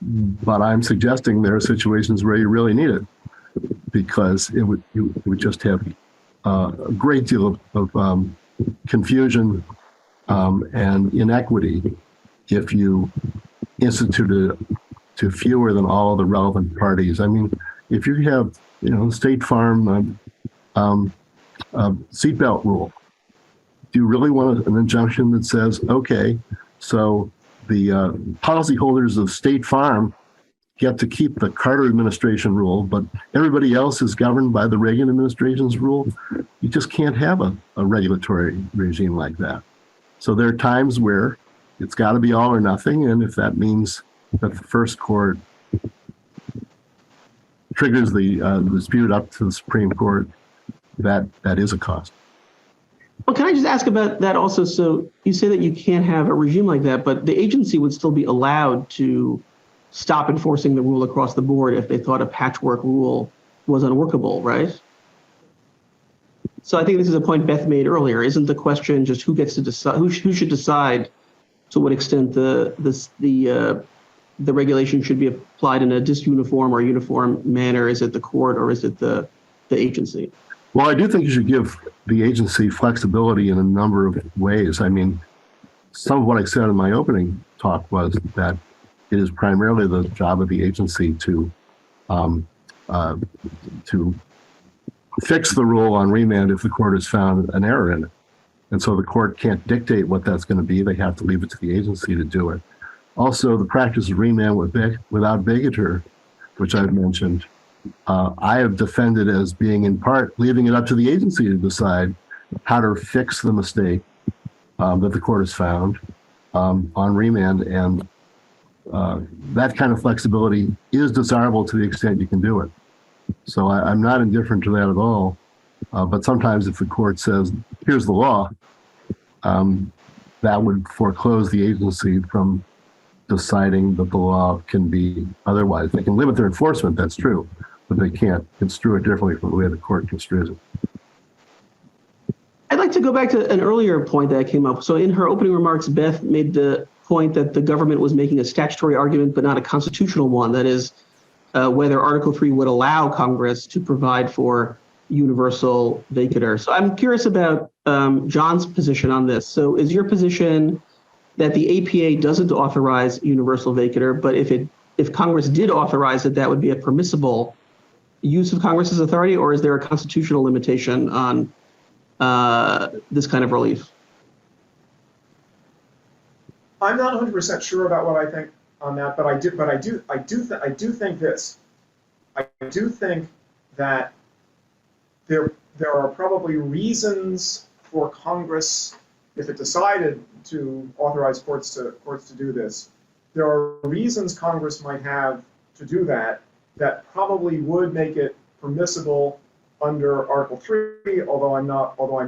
[SPEAKER 5] But I'm suggesting there are situations where you really need it, because you would just have a great deal of confusion and inequity if you instituted it to fewer than all of the relevant parties. I mean, if you have, State Farm seatbelt rule, do you really want an injunction that says, okay, so the policyholders of State Farm get to keep the Carter administration rule, but everybody else is governed by the Reagan administration's rule? You just can't have a regulatory regime like that. So there are times where it's got to be all or nothing, and if that means that the first court triggers the dispute up to the Supreme Court, that is a cost.
[SPEAKER 2] Well, can I just ask about that also? So you say that you can't have a regime like that, but the agency would still be allowed to stop enforcing the rule across the board if they thought a patchwork rule was unworkable, right? So I think this is a point Beth made earlier. Isn't the question just who gets to decide, who should decide to what extent the regulation should be applied in a disuniform or uniform manner? Is it the court or is it the agency?
[SPEAKER 5] Well, I do think you should give the agency flexibility in a number of ways. I mean, some of what I said in my opening talk was that it is primarily the job of the agency to fix the rule on remand if the court has found an error in it. And so the court can't dictate what that's going to be. They have to leave it to the agency to do it. Also, the practice of remand without vacatur, which I've mentioned, I have defended as being in part leaving it up to the agency to decide how to fix the mistake that the court has found on remand. And that kind of flexibility is desirable to the extent you can do it. So I'm not indifferent to that at all. But sometimes if the court says, here's the law, that would foreclose the agency from deciding that the law can be otherwise. They can limit their enforcement, that's true, but they can't construe it differently from the way the court construes it.
[SPEAKER 2] I'd like to go back to an earlier point that came up. So in her opening remarks, Beth made the point that the government was making a statutory argument, but not a constitutional one. That is, whether Article 3 would allow Congress to provide for universal vacatur. So I'm curious about John's position on this. So is your position that the APA doesn't authorize universal vacatur, but if Congress did authorize it, that would be a permissible use of Congress's authority, or is there a constitutional limitation on this kind of relief?
[SPEAKER 4] I'm not 100% sure about what I think on that, but I do think this. I do think that there are probably reasons for Congress, if it decided to authorize courts to do this, there are reasons Congress might have to do that probably would make it permissible under Article 3, although I'm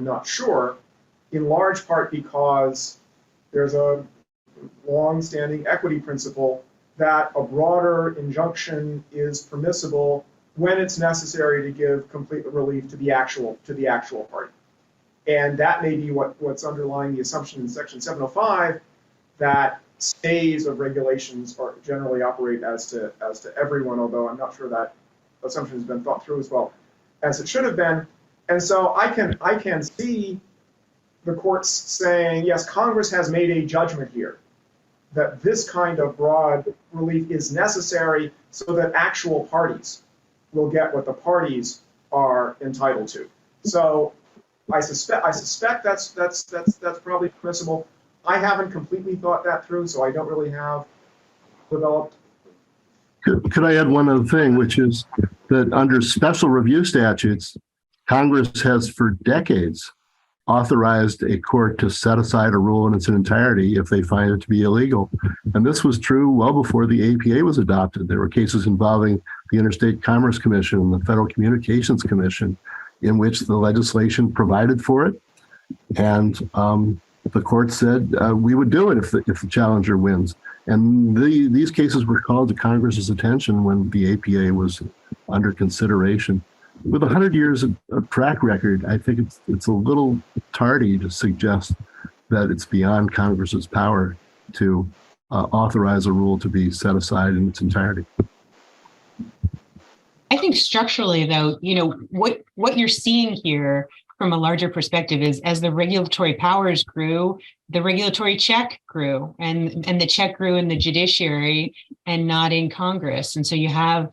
[SPEAKER 4] not sure, in large part because there's a long-standing equity principle that a broader injunction is permissible when it's necessary to give complete relief to the actual party. And that may be what's underlying the assumption in Section 705 that stays of regulations are generally operate as to everyone, although I'm not sure that assumption has been thought through as well as it should have been. And so I can see the courts saying, yes, Congress has made a judgment here that this kind of broad relief is necessary so that actual parties will get what the parties are entitled to. So I suspect that's probably permissible. I haven't completely thought that through, so I don't really have developed.
[SPEAKER 5] Could I add one other thing, which is that under special review statutes, Congress has for decades authorized a court to set aside a rule in its entirety if they find it to be illegal. And this was true well before the APA was adopted. There were cases involving the Interstate Commerce Commission and the Federal Communications Commission in which the legislation provided for it. And the court said we would do it if the challenger wins. And these cases were called to Congress's attention when the APA was under consideration. With 100 years of track record, I think it's a little tardy to suggest that it's beyond Congress's power to authorize a rule to be set aside in its entirety.
[SPEAKER 3] I think structurally, though, what you're seeing here from a larger perspective is as the regulatory powers grew, the regulatory check grew, and the check grew in the judiciary and not in Congress. And so you have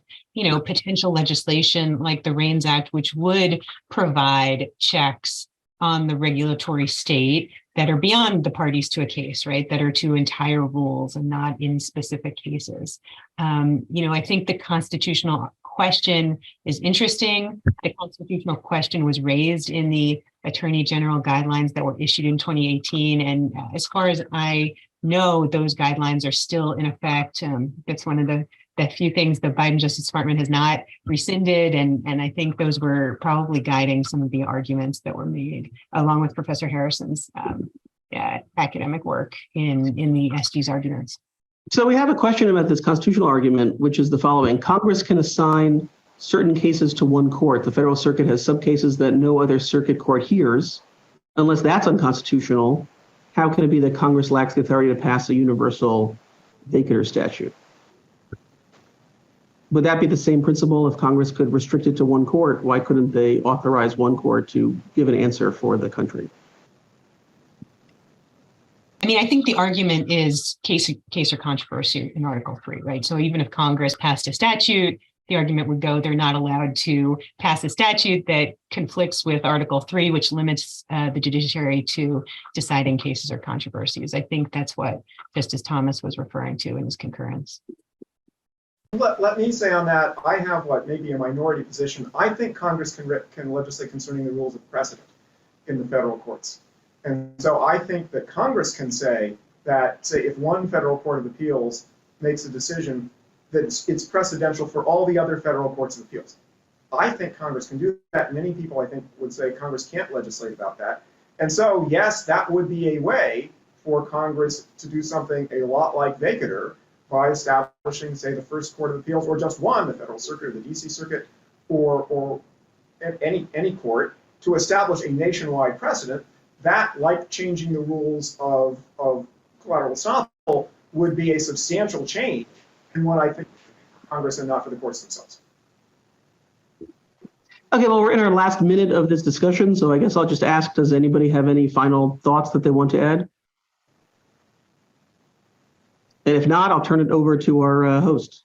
[SPEAKER 3] potential legislation like the REINS Act, which would provide checks on the regulatory state that are beyond the parties to a case, right? That are to entire rules and not in specific cases. I think the constitutional question is interesting. The constitutional question was raised in the Attorney General guidelines that were issued in 2018. And as far as I know, those guidelines are still in effect. That's one of the few things the Biden Justice Department has not rescinded. And I think those were probably guiding some of the arguments that were made, along with Professor Harrison's academic work in the SG's arguments.
[SPEAKER 2] So we have a question about this constitutional argument, which is the following. Congress can assign certain cases to one court. The Federal Circuit has some cases that no other circuit court hears. Unless that's unconstitutional, how can it be that Congress lacks the authority to pass a universal vacatur statute? Would that be the same principle if Congress could restrict it to one court? Why couldn't they authorize one court to give an answer for the country?
[SPEAKER 3] I mean, I think the argument is case or controversy in Article 3, right? So even if Congress passed a statute, the argument would go they're not allowed to pass a statute that conflicts with Article 3, which limits the judiciary to deciding cases or controversies. I think that's what Justice Thomas was referring to in his concurrence.
[SPEAKER 4] Let me say on that, I have maybe a minority position. I think Congress can legislate concerning the rules of precedent in the federal courts. And so I think that Congress can say that, say, if one federal court of appeals makes a decision that it's precedential for all the other federal courts of appeals. I think Congress can do that. Many people, I think, would say Congress can't legislate about that. And so, yes, that would be a way for Congress to do something a lot like vacatur by establishing, say, the first court of appeals, or just one, the Federal Circuit or the DC Circuit, or any court, to establish a nationwide precedent that, like changing the rules of collateral estoppel, would be a substantial change in what I think Congress and not for the courts themselves.
[SPEAKER 2] Okay, well, we're in our last minute of this discussion, so I guess I'll just ask, does anybody have any final thoughts that they want to add? And if not, I'll turn it over to our host.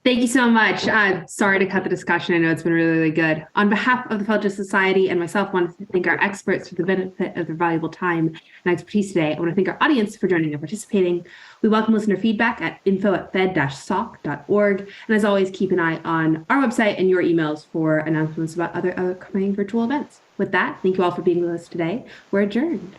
[SPEAKER 1] Thank you so much. Sorry to cut the discussion. I know it's been really, really good. On behalf of the Federalist Society and myself, I want to thank our experts for the benefit of their valuable time and expertise today. I want to thank our audience for joining and participating. We welcome listener feedback at info@fed-soc.org. And as always, keep an eye on our website and your emails for announcements about other upcoming virtual events. With that, thank you all for being with us today. We're adjourned.